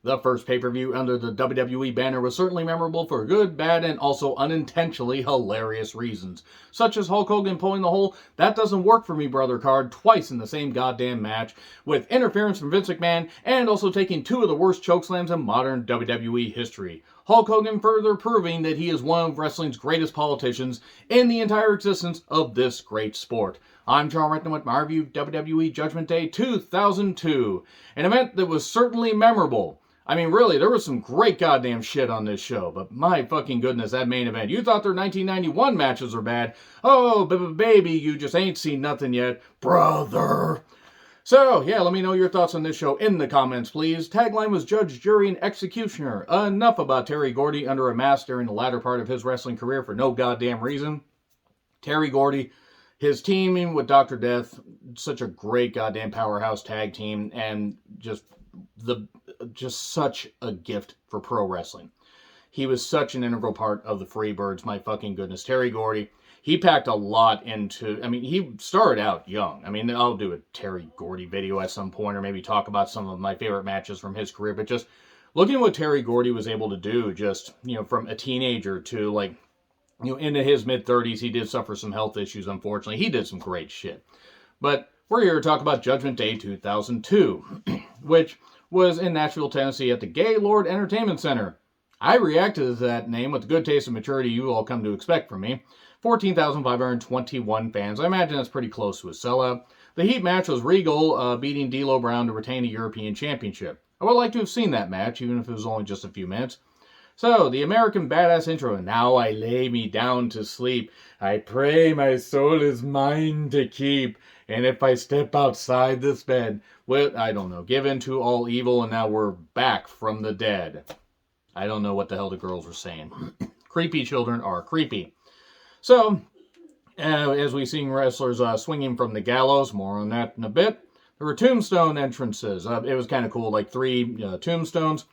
The first pay-per-view under the WWE banner was certainly memorable for good, bad, and also unintentionally hilarious reasons. Such as Hulk Hogan pulling the whole "that doesn't work for me, brother" card twice in the same goddamn match, with interference from Vince McMahon, and also taking two of the worst chokeslams in modern WWE history. Hulk Hogan further proving that he is one of wrestling's greatest politicians in the entire existence of this great sport. I'm John Retton with my review of WWE Judgment Day 2002, an event that was certainly memorable. I mean, really, there was some great goddamn shit on this show, but my fucking goodness, that main event. You thought their 1991 matches were bad. Oh, baby, you just ain't seen nothing yet, brother. So, yeah, let me know your thoughts on this show in the comments, please. Tagline was Judge, Jury, and Executioner. Enough about Terry Gordy under a mask during the latter part of his wrestling career for no goddamn reason. Terry Gordy, his teaming with Dr. Death, such a great goddamn powerhouse tag team, and just such a gift for pro wrestling. He was such an integral part of the Freebirds, my fucking goodness. Terry Gordy, he packed a lot into, I mean, he started out young. I mean, I'll do a Terry Gordy video at some point, or maybe talk about some of my favorite matches from his career, but just looking at what Terry Gordy was able to do, just, from a teenager to, into his mid-30s, he did suffer some health issues, unfortunately. He did some great shit. But we're here to talk about Judgment Day 2002, which was in Nashville, Tennessee at the Gaylord Entertainment Center. I reacted to that name with the good taste and maturity you all come to expect from me. 14,521 fans. I imagine that's pretty close to a sellout. The Heat match was Regal beating D'Lo Brown to retain a European Championship. I would like to have seen that match, even if it was only just a few minutes. So, the American Badass intro. Now I lay me down to sleep. I pray my soul is mine to keep. And if I step outside this bed, well, I don't know, give in to all evil, and now we're back from the dead. I don't know what the hell the girls were saying. Creepy children are creepy. So, as we seen wrestlers swinging from the gallows, more on that in a bit. There were tombstone entrances. It was kind of cool, like 3 tombstones.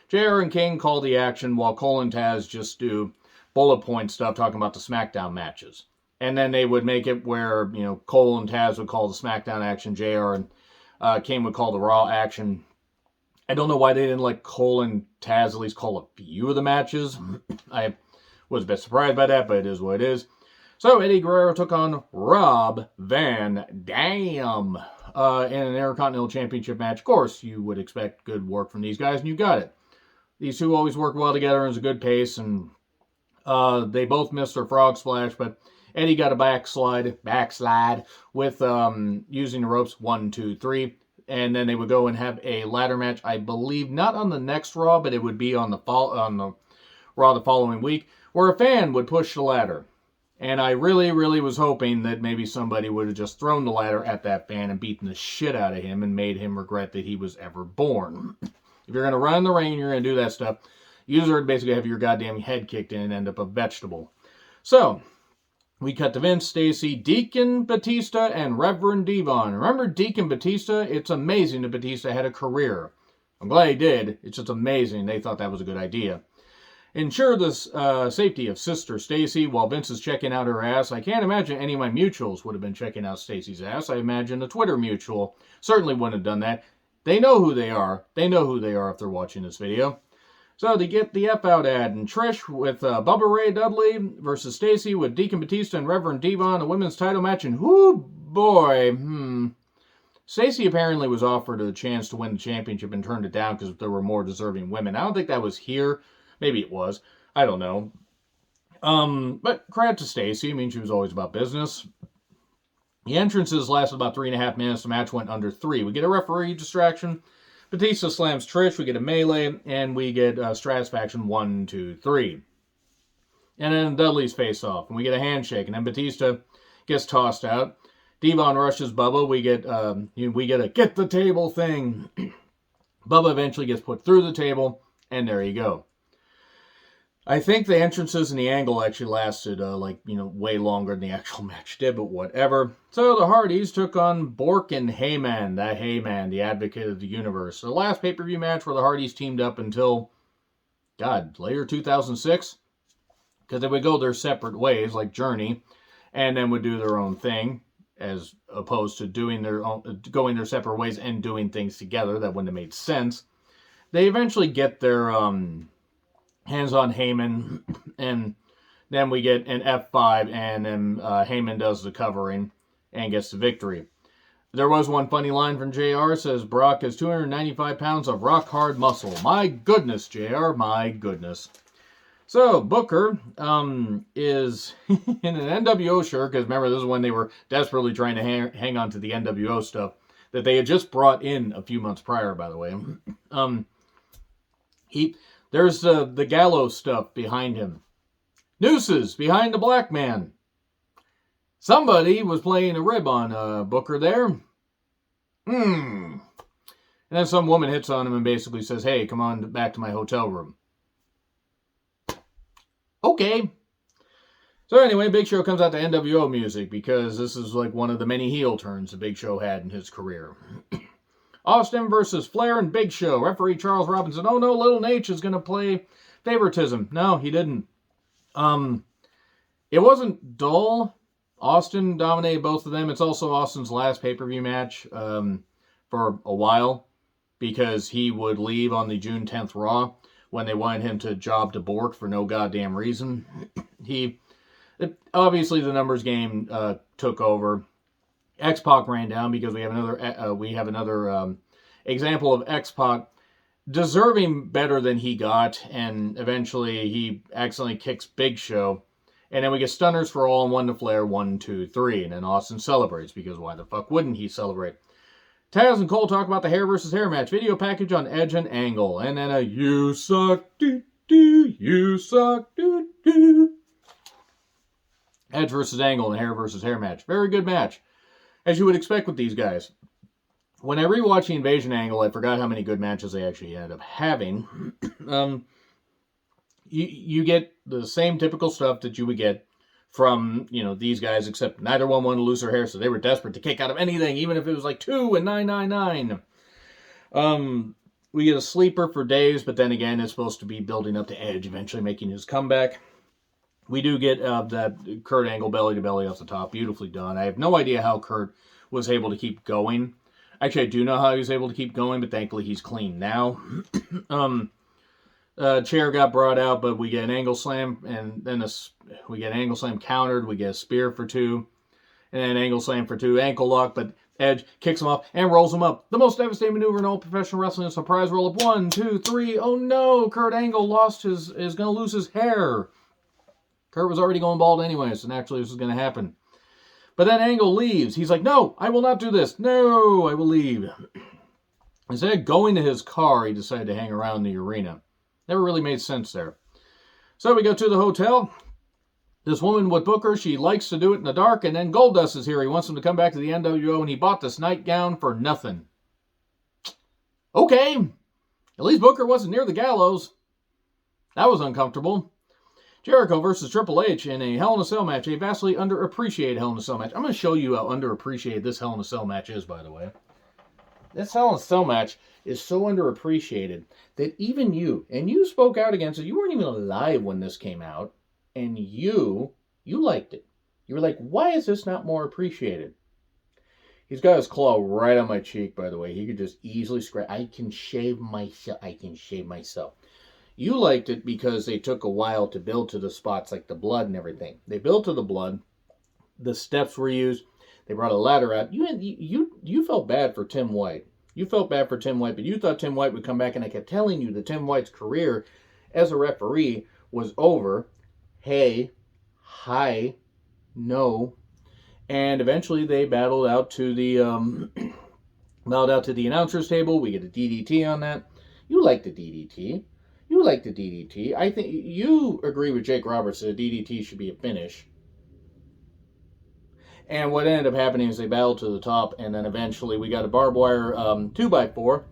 JR and King call the action, while Cole and Taz just do bullet point stuff, talking about the SmackDown matches. And then they would make it where, Cole and Taz would call the SmackDown action, JR and King would call the Raw action. I don't know why they didn't let Cole and Taz at least call a few of the matches. I was a bit surprised by that, but it is what it is. So Eddie Guerrero took on Rob Van Dam in an Intercontinental Championship match. Of course, you would expect good work from these guys, and you got it. These two always work well together, and it's a good pace, and they both missed their frog splash, but Eddie got a backslide with using the ropes, 1, 2, 3, and then they would go and have a ladder match. I believe not on the next Raw, but it would be on the Raw the following week, where a fan would push the ladder. And I really, really was hoping that maybe somebody would have just thrown the ladder at that fan and beaten the shit out of him and made him regret that he was ever born. If you're going to run in the ring, you're going to do that stuff, you deserve to basically have your goddamn head kicked in and end up a vegetable. So, we cut to Vince, Stacy, Deacon Batista, and Reverend Devon. Remember Deacon Batista? It's amazing that Batista had a career. I'm glad he did. It's just amazing they thought that was a good idea. Ensure the safety of Sister Stacy while Vince is checking out her ass. I can't imagine any of my mutuals would have been checking out Stacy's ass. I imagine a Twitter mutual certainly wouldn't have done that. They know who they are. They know who they are if they're watching this video. So they get the F out ad, and Trish with Bubba Ray Dudley versus Stacy with Deacon Batista and Reverend Devon, a women's title match, and whoo boy, Stacy apparently was offered a chance to win the championship and turned it down because there were more deserving women. I don't think that was here. Maybe it was. I don't know. But credit to Stacy. I mean, she was always about business. The entrances lasted about 3.5 minutes. The match went under 3. We get a referee distraction. Batista slams Trish. We get a melee. And we get Stratisfaction 1, 2, 3. And then Dudley's face off. And we get a handshake. And then Batista gets tossed out. Devon rushes Bubba. We get a get the table thing. Bubba eventually gets put through the table. And there you go. I think the entrances and the angle actually lasted, way longer than the actual match did, but whatever. So the Hardys took on Bork and Heyman, the advocate of the universe. The last pay-per-view match where the Hardys teamed up until, later 2006? Because they would go their separate ways, like Journey, and then would do their own thing, as opposed to going their separate ways and doing things together. That wouldn't have made sense. they eventually get their hands on Heyman, and then we get an F5, and then Heyman does the covering and gets the victory. There was one funny line from JR, says Brock has 295 pounds of rock hard muscle. My goodness, JR, my goodness. So, Booker is in an NWO shirt, because remember, this is when they were desperately trying to hang on to the NWO stuff that they had just brought in a few months prior, by the way. There's the gallows stuff behind him. Nooses behind the black man. Somebody was playing a rib on Booker there. And then some woman hits on him and basically says, hey, come on back to my hotel room. Okay. So anyway, Big Show comes out to NWO music because this is like one of the many heel turns the Big Show had in his career. Austin versus Flair and Big Show. Referee Charles Robinson. Oh no, Little Nate is going to play favoritism. No, he didn't. It wasn't dull. Austin dominated both of them. It's also Austin's last pay-per-view match for a while because he would leave on the June 10th Raw when they wanted him to job to Bork for no goddamn reason. Obviously the numbers game took over. X-Pac ran down because we have another example of X-Pac deserving better than he got, and eventually he accidentally kicks Big Show. And then we get stunners for all and 1 to Flair, 1, 2, 3. And then Austin celebrates, because why the fuck wouldn't he celebrate? Taz and Cole talk about the hair versus hair match. Video package on Edge and Angle. And then a you suck, doo-doo, you suck, doo-doo. Edge versus Angle and a hair versus hair match. Very good match, as you would expect with these guys. When I rewatched the Invasion Angle, I forgot how many good matches they actually ended up having. You get the same typical stuff that you would get from, these guys, except neither one wanted to lose their hair, so they were desperate to kick out of anything, even if it was like 2 and 999. We get a sleeper for days, but then again, it's supposed to be building up to Edge, eventually making his comeback. We do get that Kurt Angle belly to belly off the top, beautifully done. I have no idea how Kurt was able to keep going. Actually, I do know how he was able to keep going, but thankfully he's clean now. Chair got brought out, but we get an angle slam, and then we get an angle slam countered. We get a spear for 2, and then an angle slam for 2, ankle lock, but Edge kicks him off and rolls him up. The most devastating maneuver in all professional wrestling, a surprise roll up. 1, 2, 3. Oh no, Kurt Angle is going to lose his hair. Kurt was already going bald anyway, so naturally this was going to happen. But then Angle leaves. He's like, no, I will not do this. No, I will leave. Instead of going to his car, he decided to hang around the arena. Never really made sense there. So we go to the hotel. This woman with Booker, she likes to do it in the dark, and then Goldust is here. He wants him to come back to the NWO, and he bought this nightgown for nothing. Okay. At least Booker wasn't near the gallows. That was uncomfortable. Jericho versus Triple H in a Hell in a Cell match, a vastly underappreciated Hell in a Cell match. I'm going to show you how underappreciated this Hell in a Cell match is, by the way. This Hell in a Cell match is so underappreciated that even you, and you spoke out against it, you weren't even alive when this came out, and you liked it. You were like, why is this not more appreciated? He's got his claw right on my cheek, by the way. He could just easily scratch. I can shave myself. You liked it because they took a while to build to the spots like the blood and everything. They built to the blood. The steps were used. They brought a ladder out. You felt bad for Tim White. You felt bad for Tim White, but you thought Tim White would come back, and I kept telling you that Tim White's career as a referee was over. Hey, hi, no. And eventually they battled out to the announcer's table. We get a DDT on that. You like the DDT. I think you agree with Jake Roberts that a DDT should be a finish. And what ended up happening is they battled to the top, and then eventually we got a barbed wire 2x4,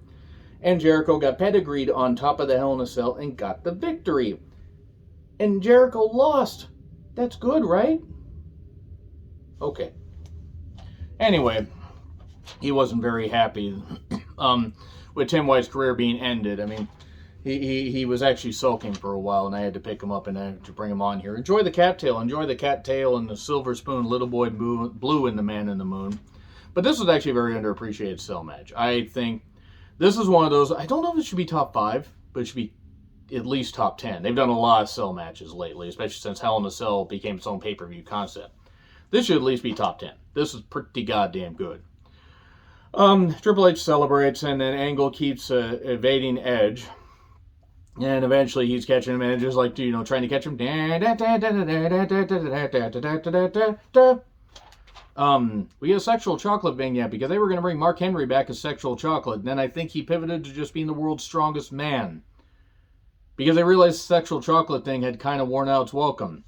and Jericho got pedigreed on top of the Hell in a Cell and got the victory. And Jericho lost. That's good, right? Okay. Anyway, he wasn't very happy with Tim White's career being ended. I mean, he was actually sulking for a while, and I had to pick him up and I had to bring him on here. Enjoy the cattail. Enjoy the cattail and the silver spoon, Little Boy Blue, and the Man in the Moon. But this was actually a very underappreciated cell match. I think This is one of those, I don't know if it should be top 5, but it should be at least top 10. They've done a lot of cell matches lately, especially since Hell in a Cell became its own pay-per-view concept. This should at least be top 10. This is pretty goddamn good. Triple H celebrates, and then Angle keeps evading Edge. And eventually he's catching him, and just like, trying to catch him. We get a sexual chocolate vignette because they were going to bring Mark Henry back as sexual chocolate. And then I think he pivoted to just being the world's strongest man. Because they realized the sexual chocolate thing had kind of worn out its welcome.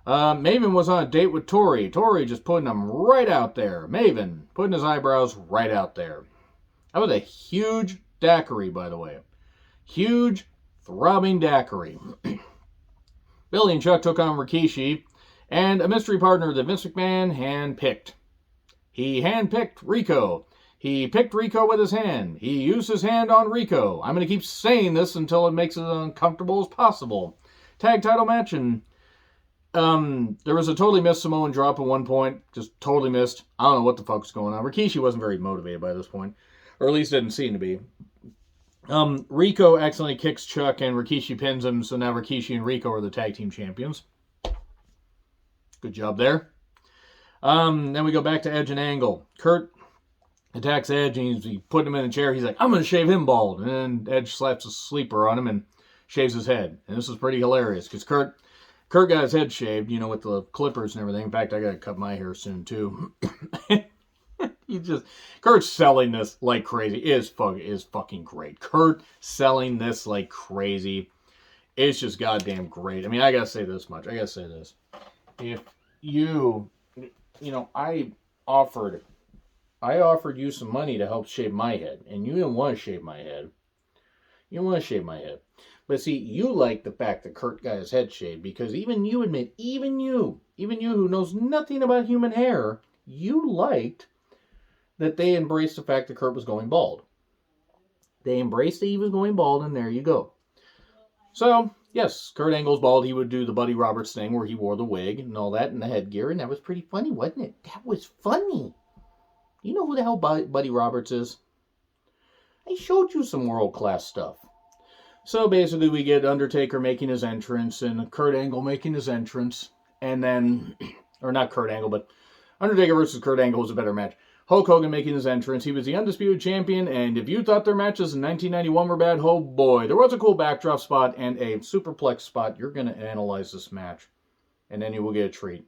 Maven was on a date with Tori. Tori just putting him right out there. Maven putting his eyebrows right out there. That was a huge daiquiri, by the way. Huge, throbbing daiquiri. Billy and Chuck took on Rikishi and a mystery partner that Vince McMahon handpicked. He handpicked Rico. He picked Rico with his hand. He used his hand on Rico. I'm going to keep saying this until it makes it as uncomfortable as possible. Tag title match, and there was a totally missed Samoan drop at one point. Just totally missed. I don't know what the fuck was going on. Rikishi wasn't very motivated by this point. Or at least didn't seem to be. Rico accidentally kicks Chuck and Rikishi pins him, so now Rikishi and Rico are the tag team champions. Good job there. Then we go back to Edge and Angle. Kurt attacks Edge and he's putting him in a chair. He's like, I'm going to shave him bald. And then Edge slaps a sleeper on him and shaves his head. And this is pretty hilarious because Kurt got his head shaved, with the clippers and everything. In fact, I got to cut my hair soon too. Kurt's selling this like crazy. It is fucking great. Kurt selling this like crazy. It's just goddamn great. I mean, I got to say this much. I got to say this. If I offered you some money to help shave my head, and you didn't want to shave my head. You don't want to shave my head. But see, you like the fact that Kurt got his head shaved because even you admit, even you who knows nothing about human hair, you liked that they embraced the fact that Kurt was going bald. They embraced that he was going bald, and there you go. So, yes, Kurt Angle's bald. He would do the Buddy Roberts thing where he wore the wig and all that and the headgear, and that was pretty funny, wasn't it? That was funny. You know who the hell Buddy Roberts is? I showed you some world-class stuff. So basically we get Undertaker making his entrance and Kurt Angle making his entrance. And then, or not Kurt Angle, but Undertaker versus Kurt Angle was a better match. Hulk Hogan making his entrance. He was the undisputed champion. And if you thought their matches in 1991 were bad, oh boy. There was a cool backdrop spot and a superplex spot. You're going to analyze this match. And then you will get a treat.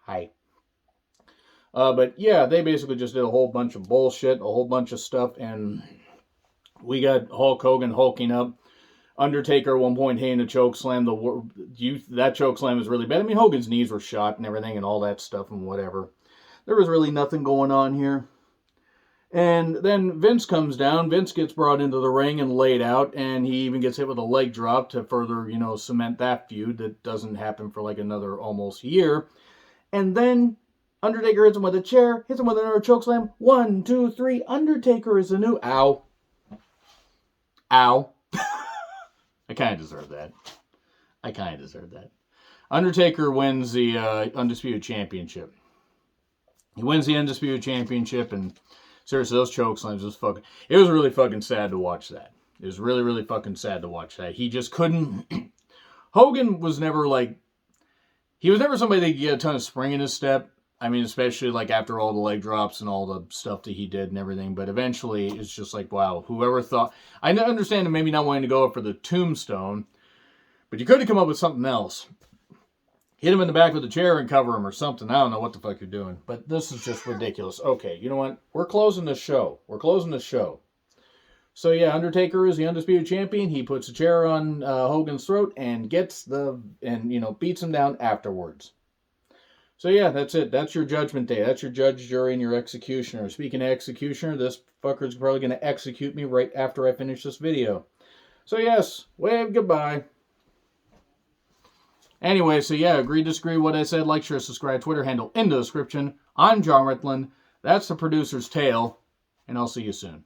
Hi. But yeah, they basically just did a whole bunch of bullshit, a whole bunch of stuff, and we got Hulk Hogan hulking up. Undertaker at one point hitting a choke slam. That choke slam was really bad. I mean, Hogan's knees were shot and everything and all that stuff and whatever. There was really nothing going on here. And then Vince comes down. Vince gets brought into the ring and laid out, and he even gets hit with a leg drop to further, cement that feud that doesn't happen for like another almost year. And then Undertaker hits him with a chair, hits him with another chokeslam. 1, 2, 3. Undertaker is the new... Ow. Ow. I kind of deserve that. Undertaker wins the Undisputed Championship. He wins the Undisputed Championship, and seriously, those chokeslams it was really fucking sad to watch that. It was really, really fucking sad to watch that. He just couldn't... Hogan was never he was never somebody that could get a ton of spring in his step. I mean, especially after all the leg drops and all the stuff that he did and everything. But eventually, it's just wow, whoever thought... I understand him maybe not wanting to go up for the tombstone, but you could have come up with something else. Hit him in the back with a chair and cover him or something. I don't know what the fuck you're doing. But this is just ridiculous. Okay, you know what? We're closing the show. So yeah, Undertaker is the Undisputed Champion. He puts a chair on Hogan's throat and beats him down afterwards. So yeah, that's it. That's your judgment day. That's your judge, jury, and your executioner. Speaking of executioner, this fucker's probably going to execute me right after I finish this video. So yes, wave goodbye. Anyway, so yeah, agree, disagree what I said. Like, share, subscribe, Twitter handle in the description. I'm John Ritland. That's the producer's tale, and I'll see you soon.